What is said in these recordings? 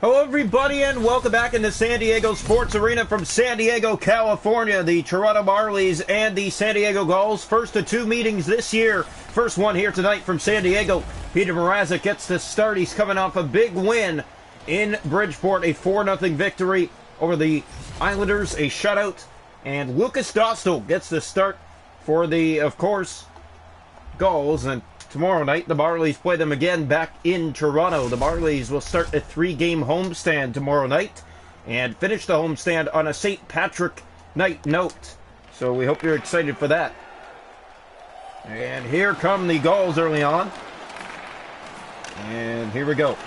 Hello everybody and welcome back into San Diego Sports Arena from San Diego, California. The Toronto Marlies and the San Diego Gulls, first of two meetings this year. First one here tonight from San Diego. Peter Mrazek gets the start. He's coming off a big win in Bridgeport, a 4-0 victory over the Islanders, a shutout. And Lucas Dostal gets the start for the, of course, Gulls. And tomorrow night, the Marlies play them again back in Toronto. The Marlies will start a 3-game homestand tomorrow night and finish the homestand on a St. Patrick night note. So we hope you're excited for that. And here come the Gulls early on. And here we go.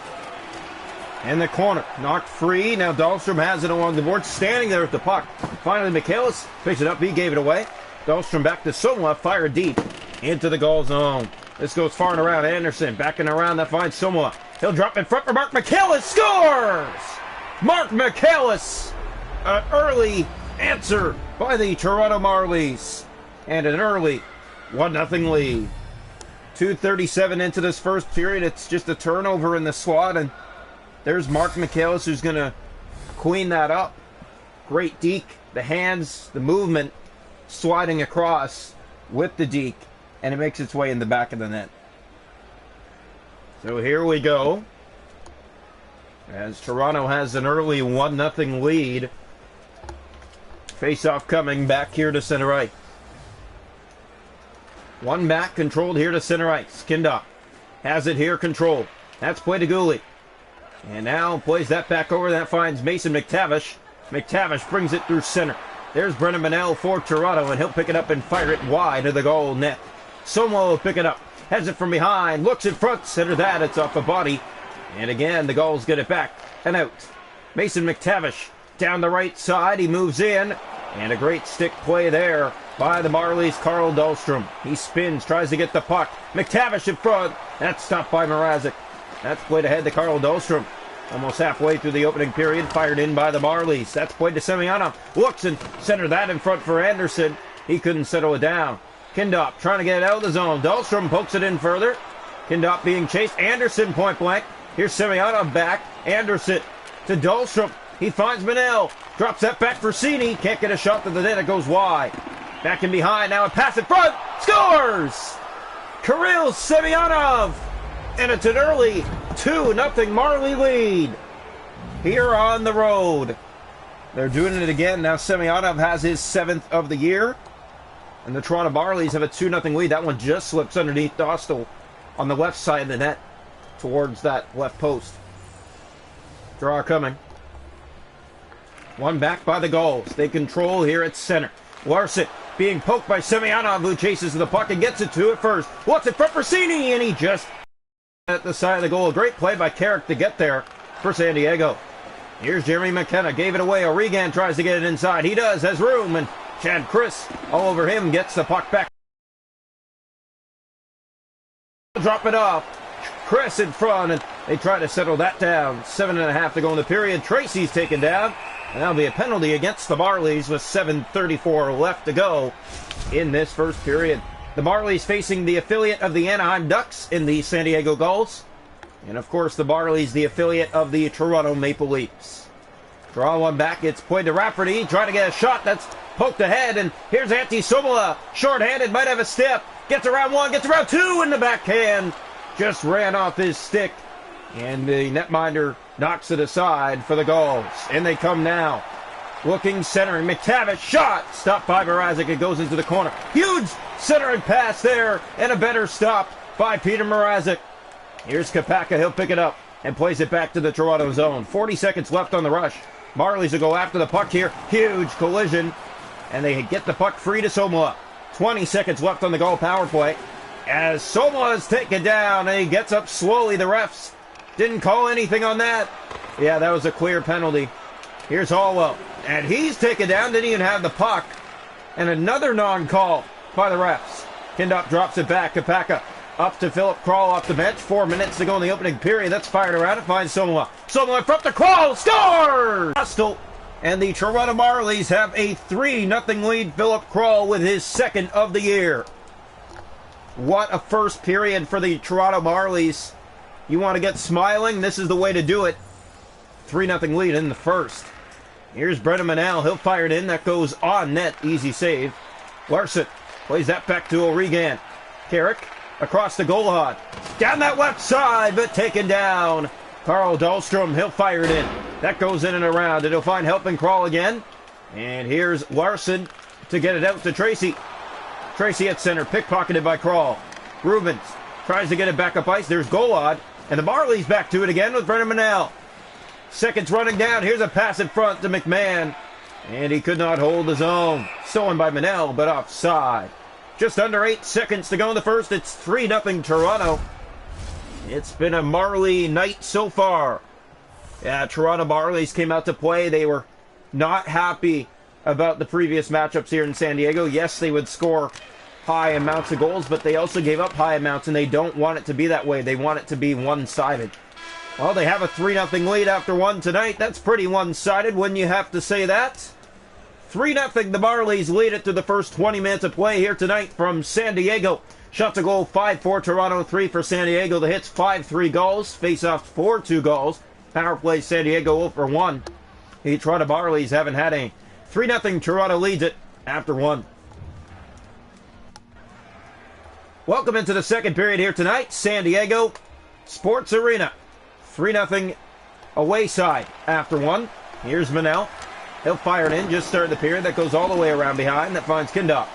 In the corner, knocked free. Now Dahlstrom has it along the board, standing there with the puck. Finally, Michaelis picks it up. He gave it away. Dahlstrom back to Somla, fired deep into the Gulls zone. This goes far and around. Anderson backing around. That finds Somla. He'll drop in front for Mark Michaelis. Scores! Mark Michaelis! An early answer by the Toronto Marlies. And an early 1-0 lead. 2:37 into this first period. It's just a turnover in the slot. And there's Mark Michaelis who's going to clean that up. Great deke. The hands, the movement, sliding across with the deke. And it makes its way in the back of the net. So here we go. As Toronto has an early 1-0 lead. Face-off coming back here to center ice. One back, controlled here to center ice. Kindop has it here, controlled. That's play to Gooley. And now plays that back over. That finds Mason McTavish. McTavish brings it through center. There's Brennan Manel for Toronto, and he'll pick it up and fire it wide of the goal net. Somo will pick it up, has it from behind, looks in front, center that, it's off the body. And again, the Gulls get it back and out. Mason McTavish down the right side, he moves in, and a great stick play there by the Marlies, Carl Dahlstrom. He spins, tries to get the puck. McTavish in front, that's stopped by Mrazek. That's played ahead to Carl Dahlstrom. Almost halfway through the opening period, fired in by the Marlies. That's played to Semyonov. Looks and center that in front for Anderson. He couldn't settle it down. Kindop trying to get it out of the zone. Dahlstrom pokes it in further. Kindop being chased. Anderson point blank. Here's Semyonov back. Anderson to Dahlstrom. He finds Manel. Drops that back for Cini. Can't get a shot to the net. It goes wide. Back in behind. Now a pass in front. Scores! Kirill Semyonov. And it's an early 2-0 Marley lead here on the road. They're doing it again. Now Semyonov has his 7th of the year. And the Toronto Marlies have a 2-0 lead. That one just slips underneath Dostal on the left side of the net towards that left post. Draw coming. One back by the Gulls. They control here at center. Larson being poked by Semyonov, who chases the puck and gets it to it first. What's it for Cini? And he just at the side of the goal. A great play by Carrick to get there for San Diego. Here's Jeremy McKenna. Gave it away. O'Regan tries to get it inside. He does. Has room. And Chad Chris all over him, gets the puck back. Drop it off. Chris in front, and they try to settle that down. 7.5 to go in the period. Tracy's taken down. And that'll be a penalty against the Marlies with 7:34 left to go in this first period. The Marlies facing the affiliate of the Anaheim Ducks in the San Diego Gulls. And of course the Marlies, the affiliate of the Toronto Maple Leafs. Draw one back. It's played to Rafferty. Trying to get a shot. That's poked ahead. And here's Antti Suomela. Short-handed. Might have a step. Gets around one. Gets around two in the backhand. Just ran off his stick. And the netminder knocks it aside for the Gulls. And they come now. Looking centering. McTavish. Shot. Stopped by Mrazek. It goes into the corner. Huge centering pass there. And a better stop by Peter Mrazek. Here's Kapaka. He'll pick it up and plays it back to the Toronto zone. 40 seconds left on the rush. Marlies will go after the puck here. Huge collision. And they get the puck free to Somla. 20 seconds left on the goal power play. As Somla is taken down and he gets up slowly. The refs didn't call anything on that. Yeah, that was a clear penalty. Here's Hallwell. And he's taken down. Didn't even have the puck. And another non-call by the refs. Kindop drops it back. Kapaka up to Philip Kral off the bench. 4 minutes to go in the opening period. That's fired around. It finds Somla. Somla in front to Kral. Scores! Hostile. And the Toronto Marlies have a 3-0 lead. Philip Kral with his 2nd of the year. What a first period for the Toronto Marlies. You want to get smiling? This is the way to do it. 3-0 lead in the first. Here's Brennan Manel. He'll fire it in. That goes on net. Easy save. Larson plays that back to O'Regan. Carrick across the goal line. Down that left side, but taken down. Carl Dahlstrom, he'll fire it in. That goes in and around. It'll find help and crawl again. And here's Larson to get it out to Tracy. Tracy at center, pickpocketed by Crawl. Rubens tries to get it back up ice. There's Golod. And the Marlies back to it again with Brennan Manel. Seconds running down. Here's a pass in front to McMahon. And he could not hold his own. Stolen by Manel, but offside. Just under 8 seconds to go in the first. It's 3-0 Toronto. It's been a Marley night so far. Yeah, Toronto Marlies came out to play. They were not happy about the previous matchups here in San Diego. Yes, they would score high amounts of goals, but they also gave up high amounts, and they don't want it to be that way. They want it to be one-sided. Well, they have a 3-0 lead after one tonight. That's pretty one-sided, wouldn't you have to say that? 3-0, the Marlies lead it to the first 20 minutes of play here tonight from San Diego. Shots a goal, 5-4 Toronto, 3 for San Diego. The hits, 5-3 Gulls. Face-offs, 4-2 Gulls. Power play, San Diego 0 for 1. The Toronto Marlies haven't had any. 3-0 Toronto leads it after one. Welcome into the second period here tonight. San Diego Sports Arena. 3-0 away side after one. Here's Manel. He'll fire it in, just started the period. That goes all the way around behind. That finds Kindoff.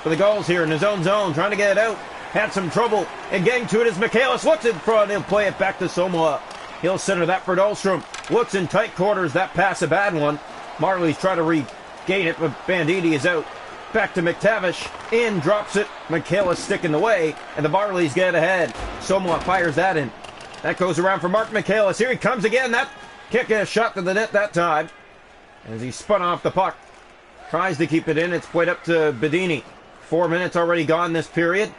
For the Gulls here in his own zone, trying to get it out. Had some trouble, and getting to it is Michaelis. Looks in front, he'll play it back to Somoa. He'll center that for Dahlstrom. Looks in tight quarters, that pass a bad one. Marlies try to regain it, but Banditti is out. Back to McTavish, in, drops it. Michaelis stick in the way, and the Marlies get ahead. Somoa fires that in. That goes around for Mark Michaelis. Here he comes again. That kick and a shot to the net that time. As he spun off the puck. Tries to keep it in. It's played up to Bedini. 4 minutes already gone this period.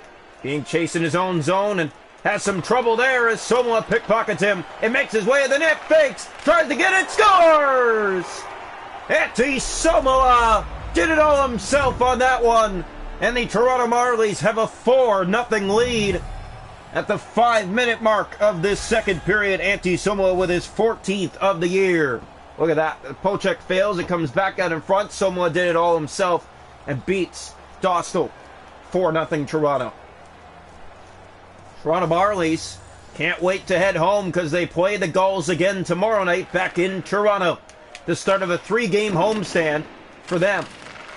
Being chased in his own zone and has some trouble there as Somoa pickpockets him. It makes his way to the net. Fakes. Tries to get it. Scores! Antti Somoa did it all himself on that one. And the Toronto Marlies have a 4-0 lead. At the 5-minute mark of this second period, Antti Somoa with his 14th of the year. Look at that. Pochek fails. It comes back out in front. Somoa did it all himself and beats Dostal. 4-0 Toronto. Toronto Marlies can't wait to head home because they play the Gulls again tomorrow night back in Toronto. The start of a 3-game homestand for them.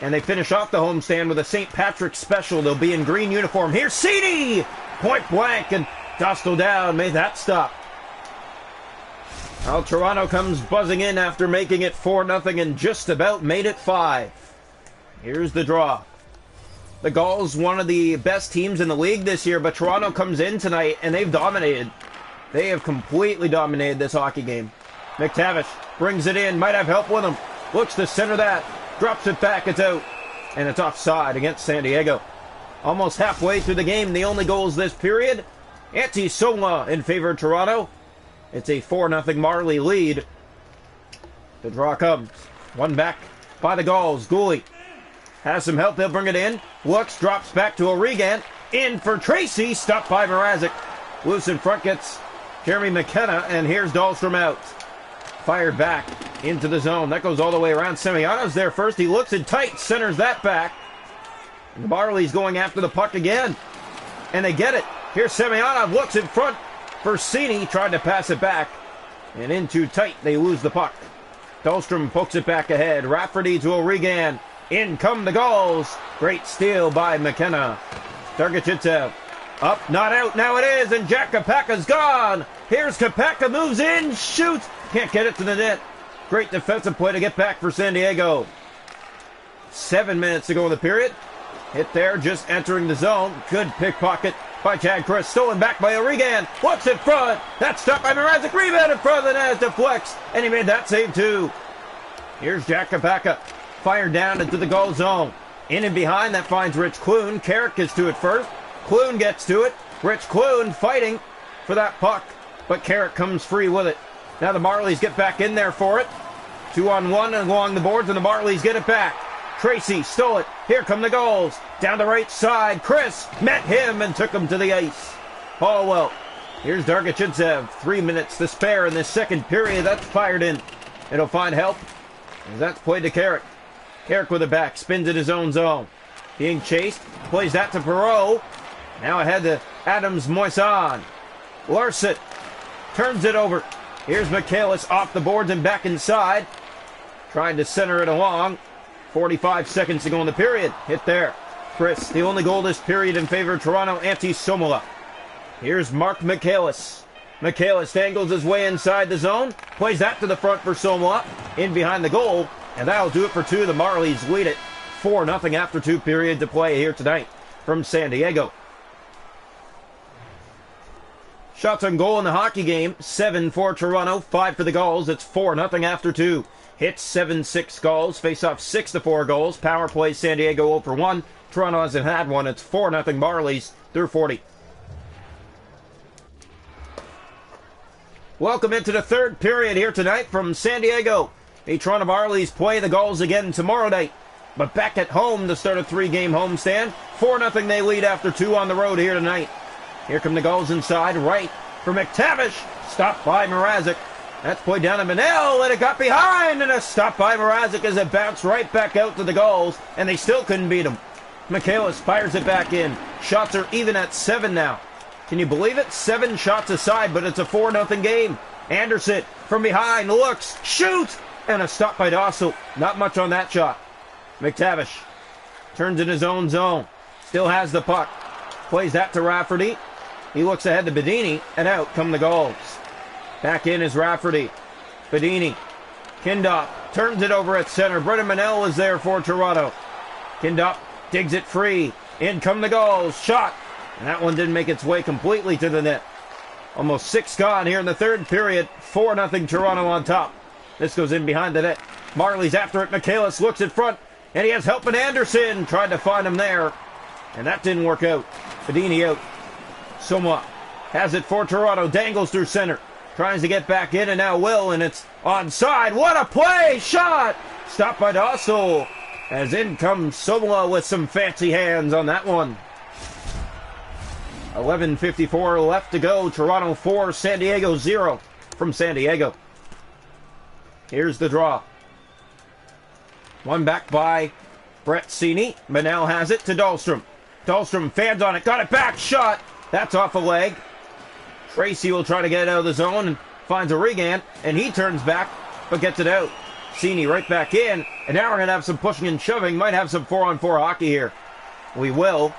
And they finish off the homestand with a St. Patrick's special. They'll be in green uniform. Here's Cini! Point blank, and Dostal down. Made that stop. Well, Toronto comes buzzing in after making it 4-0 and just about made it 5. Here's the draw. The Gulls, one of the best teams in the league this year, but Toronto comes in tonight and they've dominated. They have completely dominated this hockey game. McTavish brings it in, might have help with him. Looks to center that, drops it back, it's out. And it's offside against San Diego. Almost halfway through the game, the only goals this period. Antti Somoa in favor of Toronto. It's a 4-0 Marley lead. The draw comes. One back by the Gulls. Gooley has some help. They'll bring it in. Looks, drops back to O'Regan. In for Tracy. Stopped by Mrazek. Loose in front gets Jeremy McKenna. And here's Dahlstrom out. Fired back into the zone. That goes all the way around. Semyonov's there first. He looks in tight. Centers that back. And the Marlies going after the puck again. And they get it. Here's Semyonov. Looks in front for Cini. Tried to pass it back. And in too tight. They lose the puck. Dahlstrom pokes it back ahead. Rafferty to O'Regan. In come the Gulls. Great steal by McKenna. Dargachitsev. Up, not out. Now it is. And Jack Kapaka's gone. Here's Kapaka. Moves in. Shoots. Can't get it to the net. Great defensive play to get back for San Diego. 7 minutes to go in the period. Hit there, just entering the zone. Good pickpocket by Chad Chris. Stolen back by O'Regan. Looks in front. That's stopped by Mrazek. Rebound in front of the net. Deflects. And he made that save too. Here's Jack Kapaka. Fired down into the goal zone. In and behind, that finds Rich Clune. Carrick gets to it first. Clune gets to it. Rich Clune fighting for that puck. But Carrick comes free with it. Now the Marlies get back in there for it. 2-on-1 along the boards, and the Marlies get it back. Tracy stole it. Here come the Gulls. Down the right side. Chris met him and took him to the ice. Paulwell Here's Dargachidzev. 3 minutes to spare in this second period. That's fired in. It'll find help as that's played to Carrick. Carrick with it back. Spins in his own zone. Being chased. Plays that to Perreault. Now ahead to Adams Moisan. Larson turns it over. Here's Michaelis off the boards and back inside. Trying to center it along. 45 seconds to go in the period. Hit there. Chris, the only goal this period in favor of Toronto, Antti-Suomela. Here's Mark Michaelis. Michaelis angles his way inside the zone. Plays that to the front for Suomela. In behind the goal. And that'll do it for two. The Marlies lead it 4-0 after 2 periods to play here tonight from San Diego. Shots on goal in the hockey game. 7 for Toronto, 5 for the Gulls. It's 4-0 after 2. Hits 7-6 Gulls. Face off 6-4 goals. Power play San Diego 0 for 1. Toronto hasn't had one. It's 4-0 Marlies through 40. Welcome into the third period here tonight from San Diego. The Toronto Marlies play the Gulls again tomorrow night. But back at home to start a 3-game homestand. 4-0 they lead after 2 on the road here tonight. Here come the Gulls inside, right for McTavish. Stopped by Mrazek. That's played down to Manel, and it got behind, and a stop by Mrazek as it bounced right back out to the Gulls, and they still couldn't beat him. Michaelis fires it back in. Shots are even at 7 now. Can you believe it? 7 shots aside, but it's a 4-0 game. Anderson from behind looks, shoots, and a stop by Dossel. Not much on that shot. McTavish turns in his own zone. Still has the puck. Plays that to Rafferty. He looks ahead to Bedini, and out come the Gulls. Back in is Rafferty. Bedini. Kindop turns it over at center. Brendan Manel is there for Toronto. Kindop digs it free. In come the Gulls. Shot. And that one didn't make its way completely to the net. Almost 6 gone here in the third period. 4-0 Toronto on top. This goes in behind the net. Marlies after it. Michaelis looks in front. And he has help in Anderson. Tried to find him there. And that didn't work out. Bedini out. Somewhat has it for Toronto. Dangles through center. Tries to get back in and now will. And it's onside. What a play! Shot! Stopped by Dossel. As in comes Sobola with some fancy hands on that one. 11:54 left to go. Toronto 4, San Diego 0 from San Diego. Here's the draw. One back by Brett Cini. Manel has it to Dahlstrom. Dahlstrom fans on it. Got it back. Shot. That's off a leg. Tracy will try to get it out of the zone and finds a Regan. And he turns back but gets it out. Cini right back in. And now we're going to have some pushing and shoving. Might have some 4-on-4 hockey here. We will.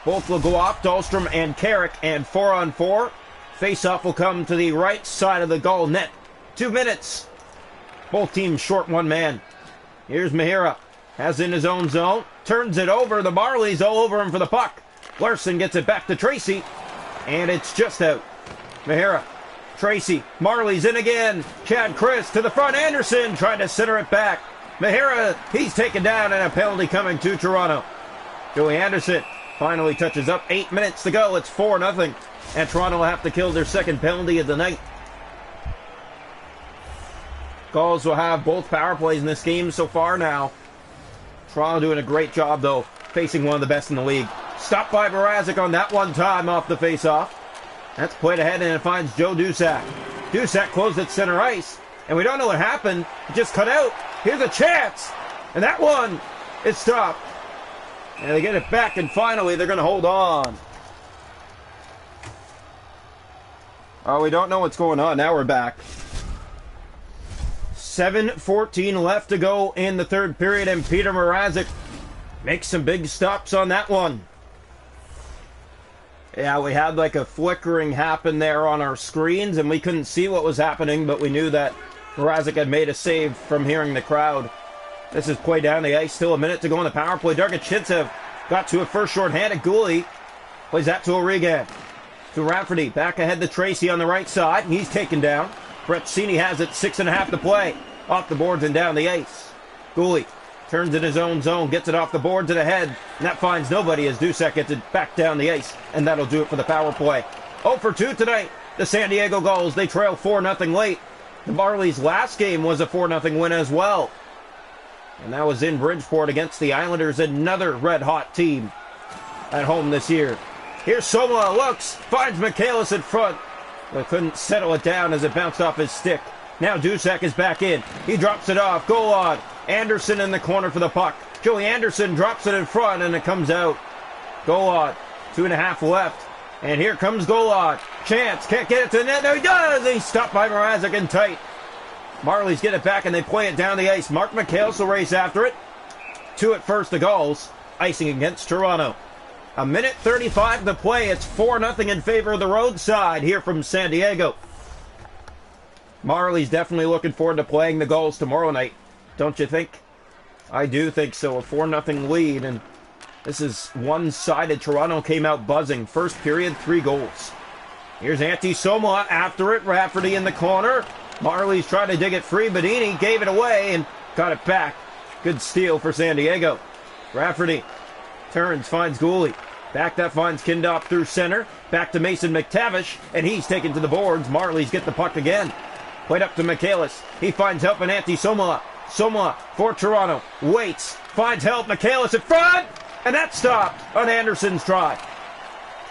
Both will go off. Dahlstrom and Carrick. And 4-on-4. Face-off will come to the right side of the goal net. 2 minutes. Both teams short 1 man. Here's Mahira. Has in his own zone. Turns it over. The Marlies all over him for the puck. Larson gets it back to Tracy. And it's just out. Mahira. Tracy. Marlies in again. Chad Chris to the front. Anderson trying to center it back. Mahira. He's taken down and a penalty coming to Toronto. Joey Anderson finally touches up. 8 minutes to go. It's 4-0. And Toronto will have to kill their second penalty of the night. Gulls will have both power plays in this game so far now. Toronto doing a great job, though, facing one of the best in the league. Stopped by Mrazek on that one time off the face-off. That's played ahead, and it finds Joe Dusak. Dusak closed at center ice, and we don't know what happened. It just cut out. Here's a chance, and that one is stopped. And they get it back, and finally they're going to hold on. Oh, we don't know what's going on. Now we're back. 7:14 left to go in the third period, and Peter Mrazek makes some big stops on that one. Yeah, we had like a flickering happen there on our screens, and we couldn't see what was happening, but we knew that Mrazek had made a save from hearing the crowd. This is play down the ice. Still a minute to go on the power play. Dargachidzev got to a first shorthanded. Gooley plays that to O'Regan. To Rafferty. Back ahead to Tracy on the right side. He's taken down. Brett Cini has it. 6.5 to play. Off the boards and down the ice. Gooley turns in his own zone. Gets it off the boards and ahead. And that finds nobody as Dusak gets it back down the ice. And that'll do it for the power play. 0 for 2 tonight. The San Diego Gulls. They trail 4-0 late. The Marlies' last game was a 4-0 win as well. And that was in Bridgeport against the Islanders. Another red-hot team at home this year. Here's Soma, looks, finds Michaelis in front, but couldn't settle it down as it bounced off his stick. Now Duszak is back in. He drops it off. Goal on. Anderson in the corner for the puck. Joey Anderson drops it in front, and it comes out. Goal on. 2.5 left. And here comes goal on. Chance can't get it to the net. No, he does. He's stopped by Mrazek in tight. Marlies get it back, and they play it down the ice. Mark Michaelis will race after it. 2 at first, the Gulls. Icing against Toronto. 1:35 to play. It's 4-0 in favor of the road side here from San Diego. Marlies definitely looking forward to playing the Gulls tomorrow night. Don't you think? I do think so. A 4-0 lead, and this is one-sided. Toronto came out buzzing. First period, 3 goals. Here's Antti Soma after it. Rafferty in the corner. Marlies tried to dig it free. Bedini gave it away and got it back. Good steal for San Diego. Rafferty turns, finds Gooley. Back that finds Kindop through center. Back to Mason McTavish, and he's taken to the boards. Marlies get the puck again. Played up to Michaelis. He finds help in Antti Soma. Soma for Toronto. Waits. Finds help. Michaelis in front. And that's stopped on Anderson's try.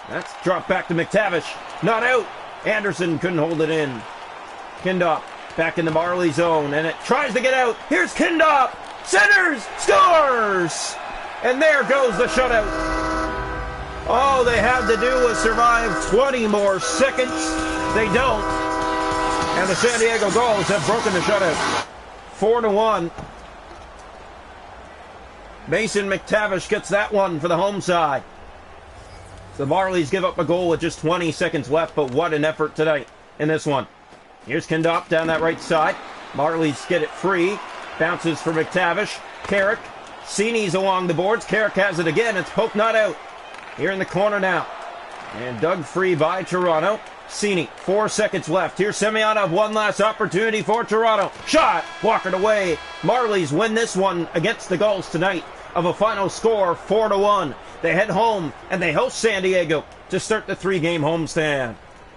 That's dropped back to McTavish. Not out. Anderson couldn't hold it in. Kindop back in the Marley zone. And it tries to get out. Here's Kindop. Centers. Scores. And there goes the shutout. All they had to do was survive 20 more seconds. They don't. And the San Diego Gulls have broken the shutout. 4-1. Mason McTavish gets that one for the home side. The Marlies give up a goal with just 20 seconds left, but what an effort tonight in this one. Here's Kindop down that right side. Marlies get it free. Bounces for McTavish. Carrick. Sini's along the boards. Carrick has it again. It's poked not out. Here in the corner now. And dug free by Toronto. Sini, 4 seconds left. Here's Semyonov, one last opportunity for Toronto. Shot, walking away. Marlies win this one against the Gulls tonight of a final score 4-1. They head home and they host San Diego to start the 3-game homestand.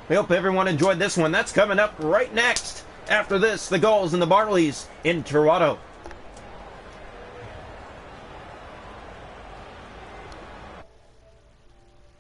We hope everyone enjoyed this one. That's coming up right next. After this, the Gulls and the Marlies in Toronto.